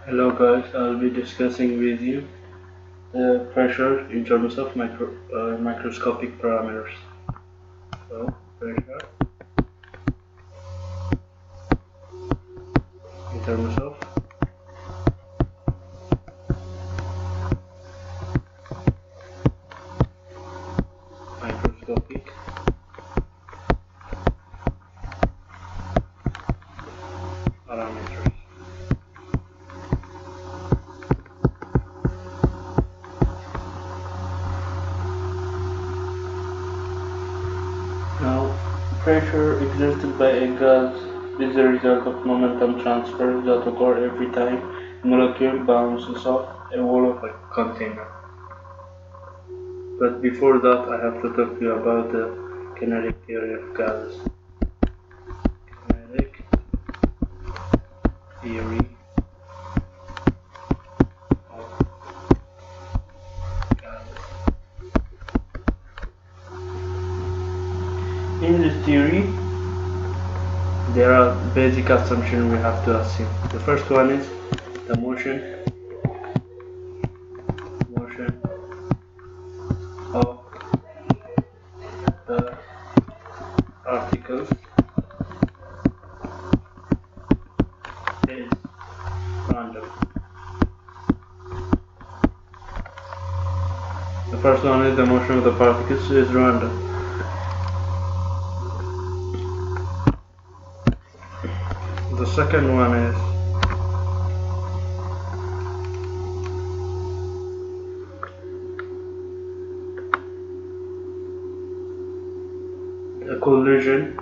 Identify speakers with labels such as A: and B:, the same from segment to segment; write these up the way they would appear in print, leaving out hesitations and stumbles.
A: Hello guys, I'll be discussing with you the pressure in terms of microscopic parameters. So, pressure in terms of microscopic parameters. Now, pressure exerted by a gas is the result of momentum transfers that occur every time a molecule bounces off a wall of a container. But before that, I have to talk to you about the kinetic theory of gases. Kinetic theory of gases. In this theory, there are basic assumptions we have to assume. The first one is the motion of the particles is random. The first one is the motion of the particles is random. The second one is the collision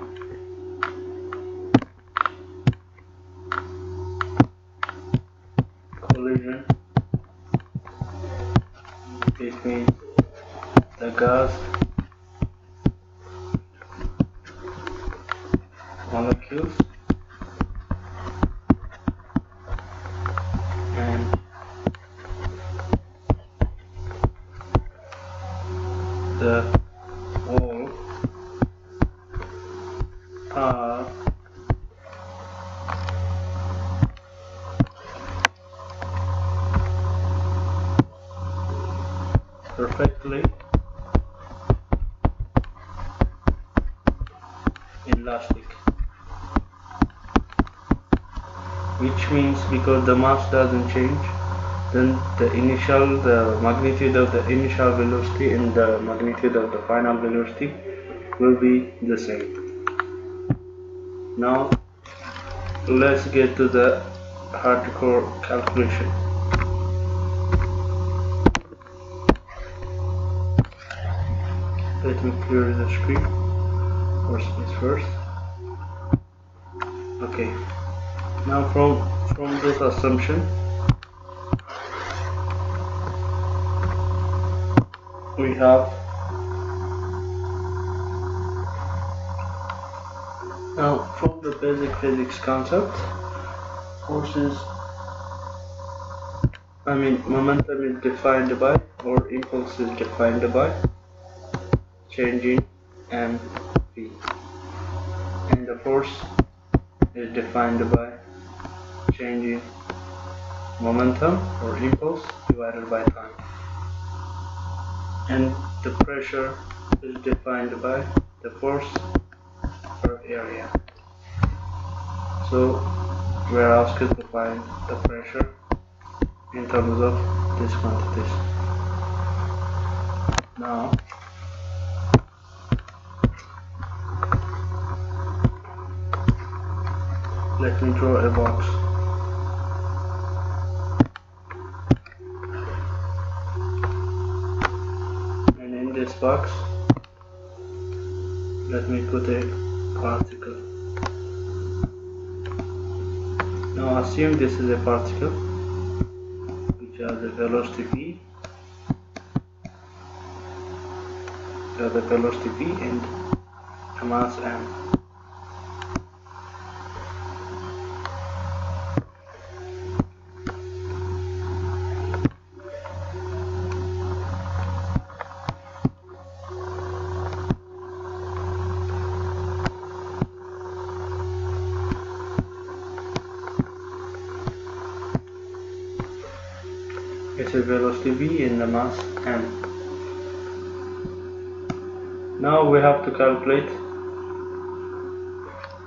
A: between the gas molecules and the wall are perfectly elastic, which means because the mass doesn't change, then the magnitude of the initial velocity and the magnitude of the final velocity will be the same. Now let's get to the hardcore calculation. Let me clear the screen first things first. Okay, now from this assumption we have now from the basic physics concept, forces momentum is defined by, or impulse is defined by, changing mv, and the force is defined by changing momentum or impulse divided by time, and the pressure is defined by the force per area. So we are asked to find the pressure in terms of these quantities. Now let me draw a box. And in this box, let me put a particle. Now assume this is a particle which has a velocity v, and a mass m. It's a velocity v in the mass m. Now we have to calculate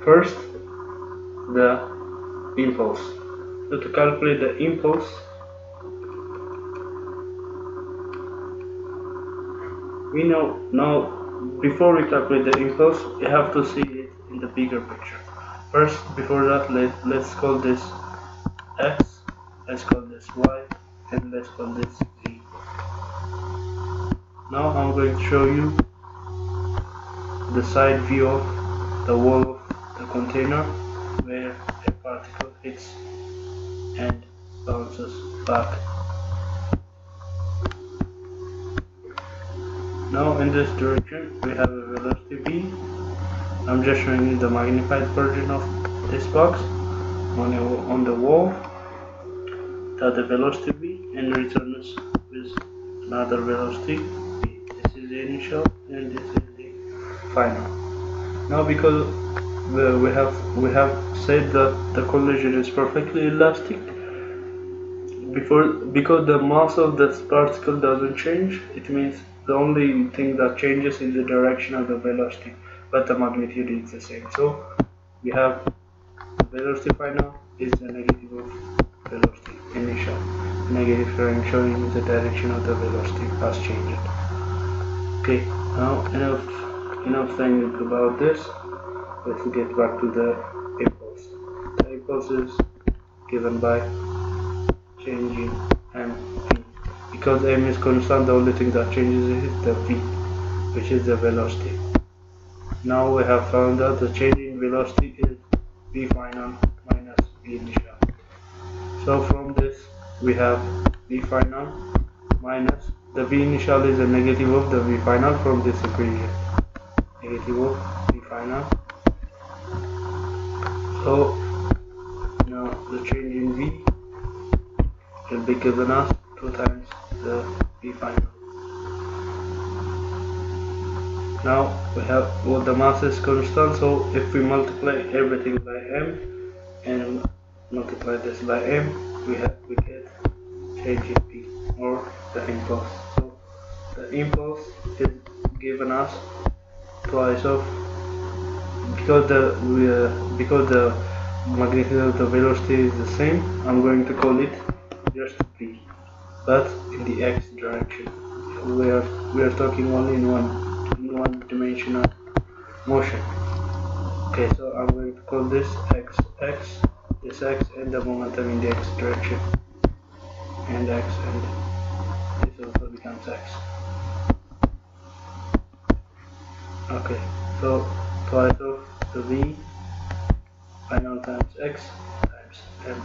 A: first the impulse. So to calculate the impulse, we know now before we calculate the impulse, we have to see it in the bigger picture. First, before that, let's call this x, let's call this y, and let's call this z. Now I'm going to show you the side view of the wall of the container where a particle hits and bounces back. Now in this direction we have a velocity v. I'm just showing you the magnified version of this box on the wall. That the velocity v and returns with another velocity v. This is the initial and this is the final. Now because we have said that the collision is perfectly elastic, because the mass of this particle doesn't change, it means the only thing that changes is the direction of the velocity, but the magnitude is the same. So we have the velocity final is the negative of velocity initial. Negative showing the direction of the velocity has changed. Okay, now enough saying about this. Let's get back to the impulse. The impulse is given by changing m v. Because m is constant, the only thing that changes is the v, which is the velocity. Now we have found out the change in velocity is v final minus v initial. So from this we have v final minus the v initial is a negative of the v final from this equation. Negative of v final. So now the change in v will be given us 2 times the v final. Now we have the mass is constant, so if we multiply everything by m and multiply this by m, we get change in p or the impulse. So the impulse is given us twice of, because the magnitude of the velocity is the same, I'm going to call it just v, but in the x direction. We are talking only in one dimensional motion. Okay, so I'm going to call this x, this x, and the momentum in the x direction, and x, and this also becomes x. Okay, so twice of the v final times x times m.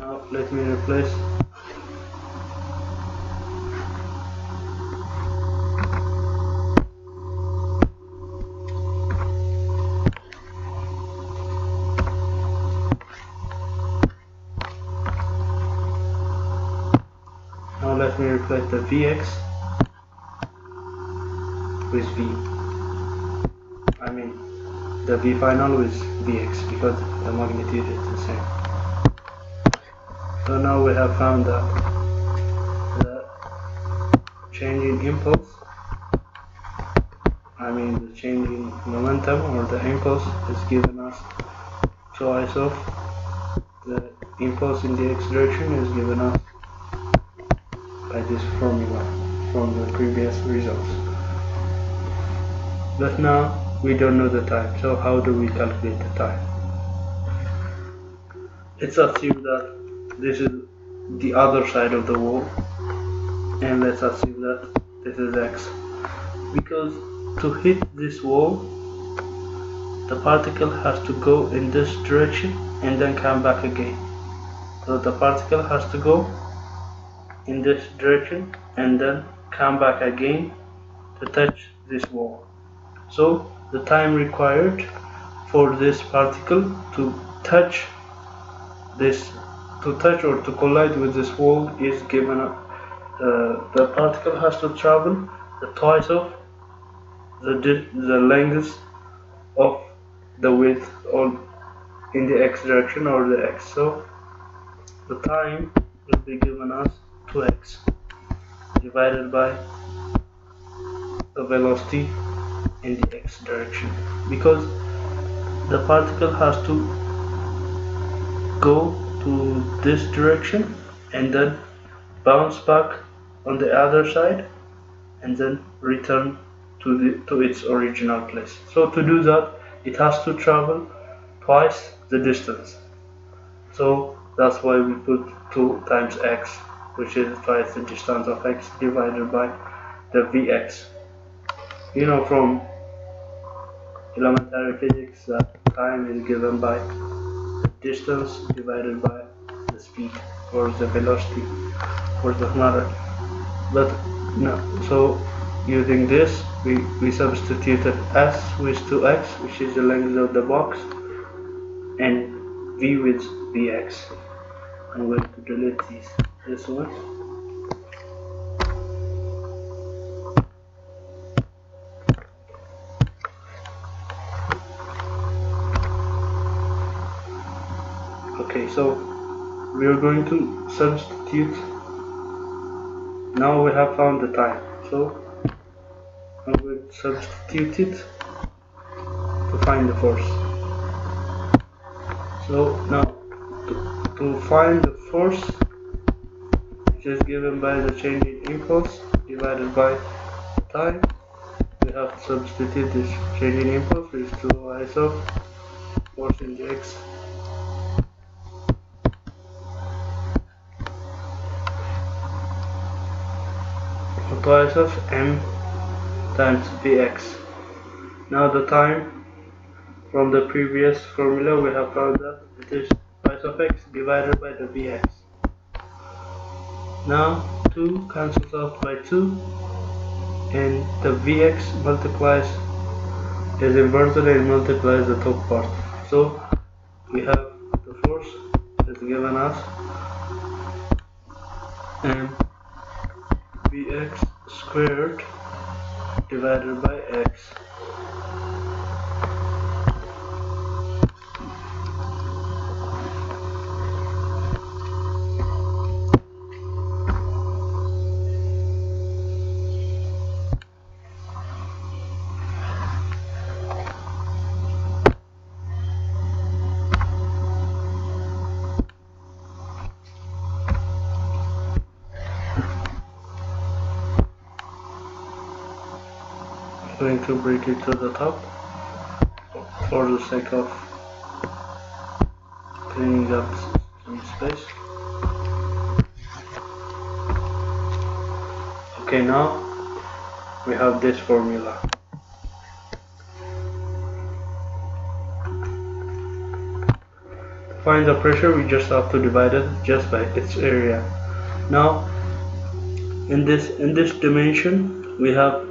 A: Now let me replace the vx with v. I mean the v final with vx, because the magnitude is the same. So now we have found that the change in impulse, I mean the change in momentum or the impulse, is given us twice of the impulse in the x direction is given us by this formula from the previous results. But now we don't know the time, so how do we calculate the time? Let's assume that this is the other side of the wall, and let's assume that this is x, because to hit this wall the particle has to go in this direction and then come back again. So the particle has to go in this direction and then come back again to touch this wall. So the time required for this particle to touch or to collide with this wall is given up. The particle has to travel the twice of the length of the width in the x direction or the x. So the time will be given as 2x divided by the velocity in the x direction, because the particle has to go to this direction and then bounce back on the other side and then return to its original place. So to do that, it has to travel twice the distance. So that's why we put 2 times x, which is twice the distance of x, divided by the vx. You know from elementary physics that time is given by the distance divided by the speed or the velocity for the matter. But no, so using this we substituted s with 2x, which is the length of the box, and v with vx. I'm going to delete this one. Okay, so we are going to substitute. Now we have found the time, so I'm going to substitute it to find the force. So now to find the force, which is given by the change in impulse divided by time, we have to substitute this change in impulse with 2y of force in the x twice of m times vx. Now the time from the previous formula, we have found that it is twice of x divided by the vx. Now 2 cancels out by 2 and the vx multiplies, is inverted and multiplies the top part. So we have the force is given as m vx squared divided by x. I'm going to break it to the top for the sake of cleaning up some space. Okay, now we have this formula. To find the pressure, we just have to divide it just by its area. Now in this dimension we have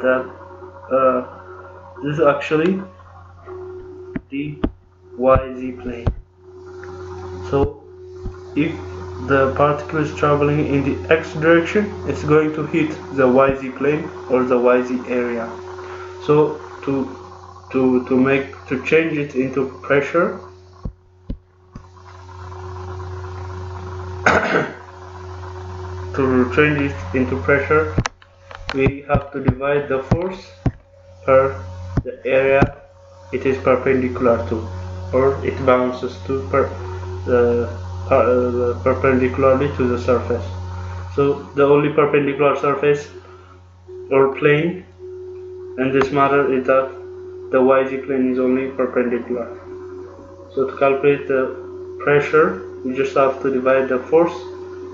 A: that this is actually the YZ plane. So if the particle is traveling in the x direction, it's going to hit the YZ plane or the YZ area. So to change it into pressure, we have to divide the force per the area it is perpendicular to, or it bounces to perpendicularly to the surface. So the only perpendicular surface or plane in this matter is that the YZ plane is only perpendicular. So to calculate the pressure, we just have to divide the force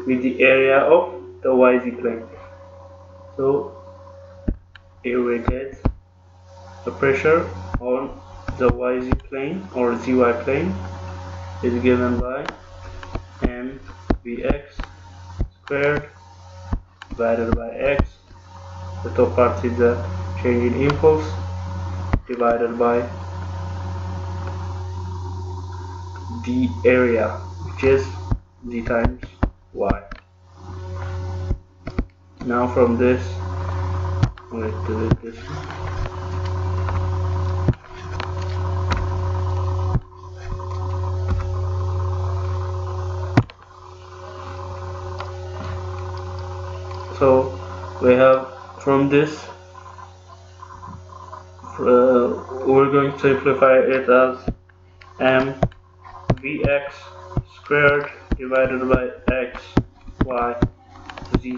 A: with the area of the YZ plane. So here we get the pressure on the YZ plane or ZY plane is given by mvx squared divided by x. The top part is the change in impulse divided by the area, which is z times y. Now from this, I'm going to delete this one. from this, we're going to simplify it as m vx squared divided by x y z.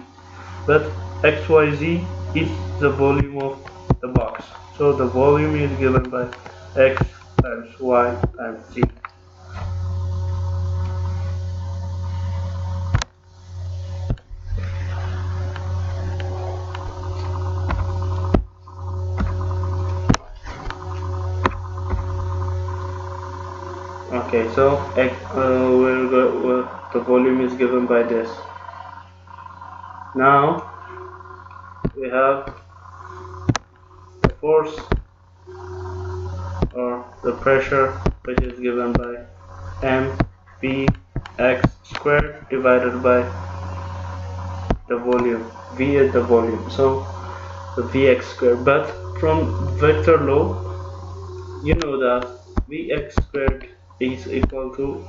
A: But xyz is the volume of the box, so the volume is given by x times y times z. Okay, so the volume is given by this. Now we have the force or the pressure, which is given by mvx squared divided by the volume. V is the volume, so the vx squared. But from vector law, you know that vx squared is equal to,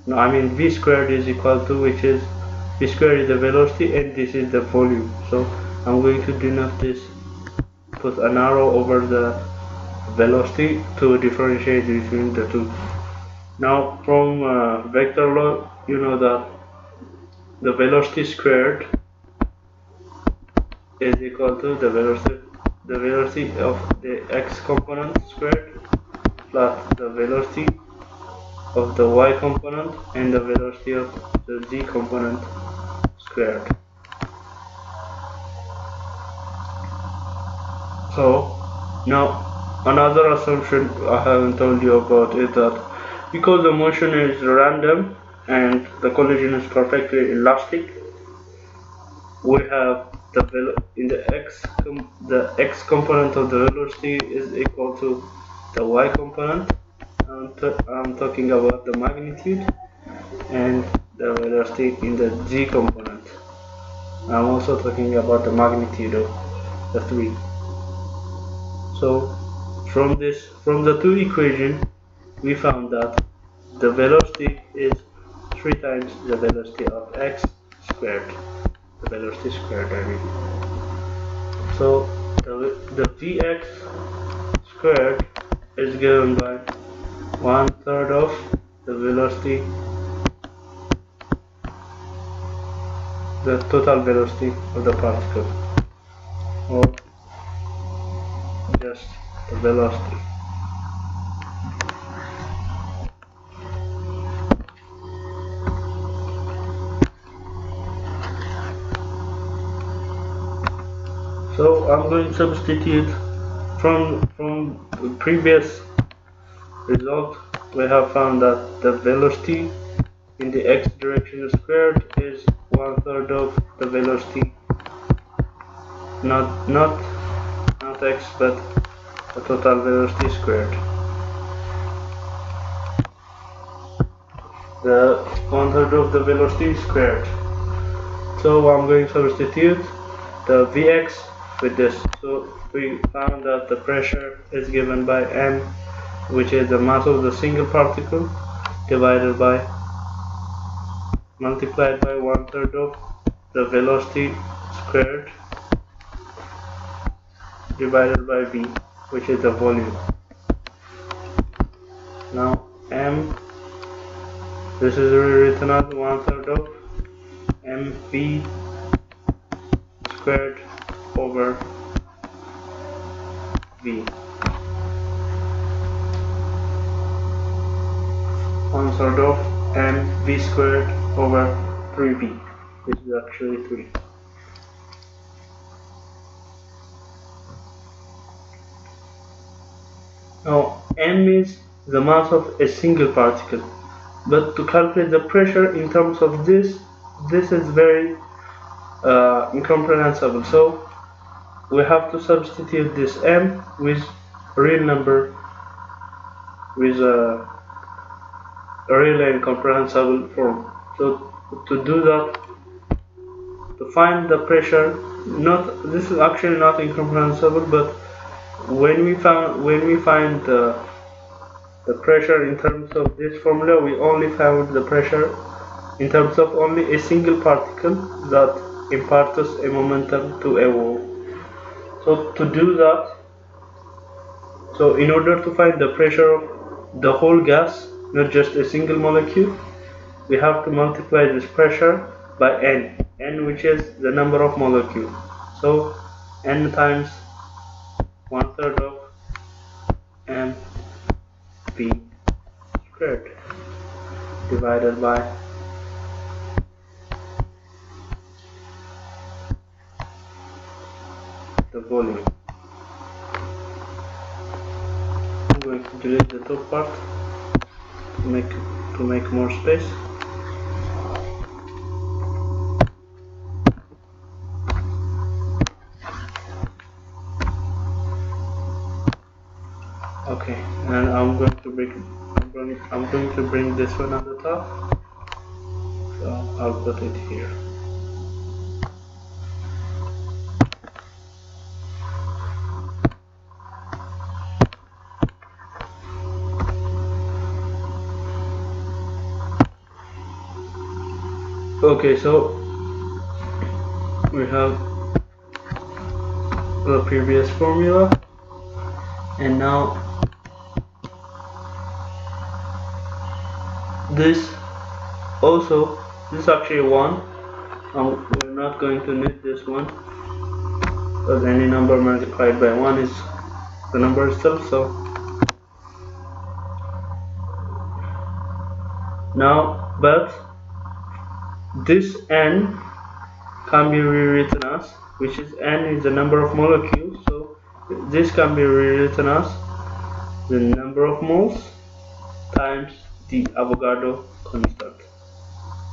A: no, I mean v squared is equal to, which is v squared is the velocity and this is the volume. So I'm going to denote this, put an arrow over the velocity to differentiate between the two. Now from vector law, you know that the velocity squared is equal to the velocity of the x component squared plus the velocity of the y component and the velocity of the z component squared. So now another assumption I haven't told you about is that because the motion is random and the collision is perfectly elastic, we have the x component of the velocity is equal to the y component. I'm talking about the magnitude, and the velocity in the z component. I'm also talking about the magnitude of the three. So from the two equations, we found that the velocity is 3 times the velocity of x squared. The velocity squared, I mean. So the vx squared is given by 1/3 of the velocity, the total velocity of the particle, or just the velocity. So I'm going to substitute from the previous result. We have found that the velocity in the x direction squared is 1/3 of the velocity, not x, but the total velocity squared. The 1/3 of the velocity squared. So I'm going to substitute the Vx with this. So we found that the pressure is given by m, which is the mass of the single particle, divided by, multiplied by 1/3 of the velocity squared, divided by v, which is the volume. Now m, this is rewritten as 1/3 of mv squared over v. 1/3 of mv squared over 3v, which is actually 3. Now m is the mass of a single particle, but to calculate the pressure in terms of this is very incomprehensible. So we have to substitute this m with real number, with a real and comprehensible form. So to do that, to find the pressure, this is actually not incomprehensible, but when we find the pressure in terms of this formula, we only found the pressure in terms of only a single particle that imparts a momentum to a wall. So to do that, so in order to find the pressure of the whole gas, not just a single molecule, we have to multiply this pressure by n which is the number of molecules. So n times 1/3 of mv squared divided by the volume. I'm going to delete the top part to make more space. Okay, and I'm going to bring this one at the top. So I'll put it here. Okay, so we have the previous formula, and now this is actually 1. We're not going to need this one because any number multiplied by 1 is the number itself. So now, but this n can be rewritten as, which is n is the number of molecules, so this can be rewritten as the number of moles times the Avogadro constant.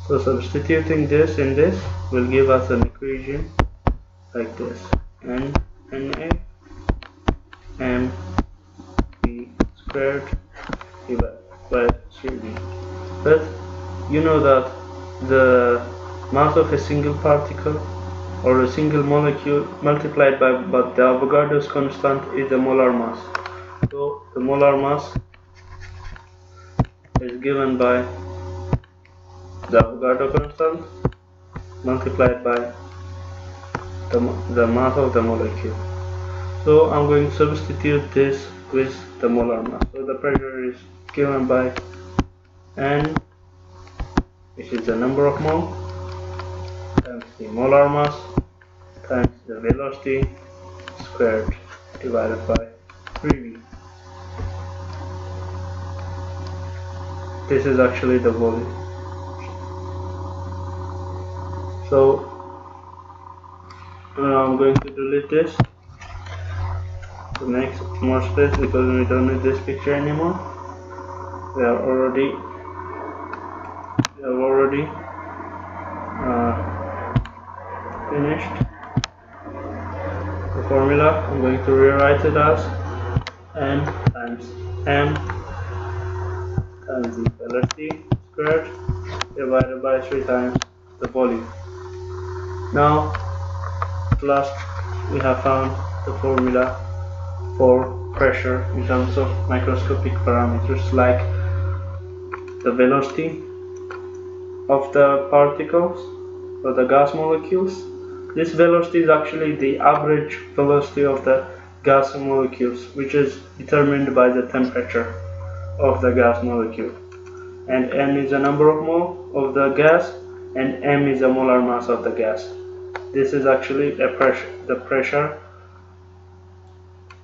A: So substituting this in this will give us an equation like this: Na m v squared divided by 3v. But you know that the mass of a single particle or a single molecule multiplied by the Avogadro's constant is the molar mass. So the molar mass is given by the Avogadro constant multiplied by the mass of the molecule. So I'm going to substitute this with the molar mass. So the pressure is given by N, which is the number of mole, times the molar mass times the velocity squared divided by 3v. This is actually the volume. So I'm going to delete this to make more space because we don't need this picture anymore. We have already finished the formula. I'm going to rewrite it as n times m times the velocity squared divided by 3 times the volume. Now at last we have found the formula for pressure in terms of microscopic parameters like the velocity of the particles or the gas molecules. This velocity is actually the average velocity of the gas molecules, which is determined by the temperature of the gas molecule. And m is the number of mole of the gas, and m is the molar mass of the gas. This is actually a pressure.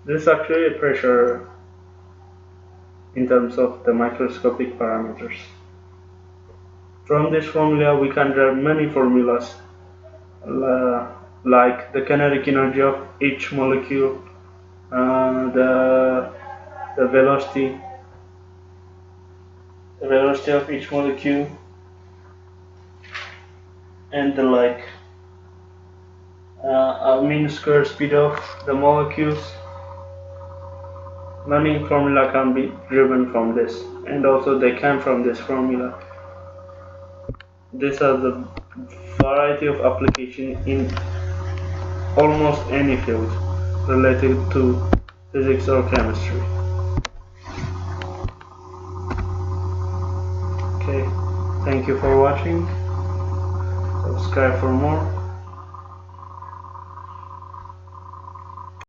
A: This is actually a pressure in terms of the microscopic parameters. From this formula we can derive many formulas like the kinetic energy of each molecule, the velocity of each molecule, and the mean square speed of the molecules. Many formula can be driven from this, and also they came from this formula. These are the variety of application in almost any field related to physics or chemistry. Okay, thank you for watching. Subscribe for more.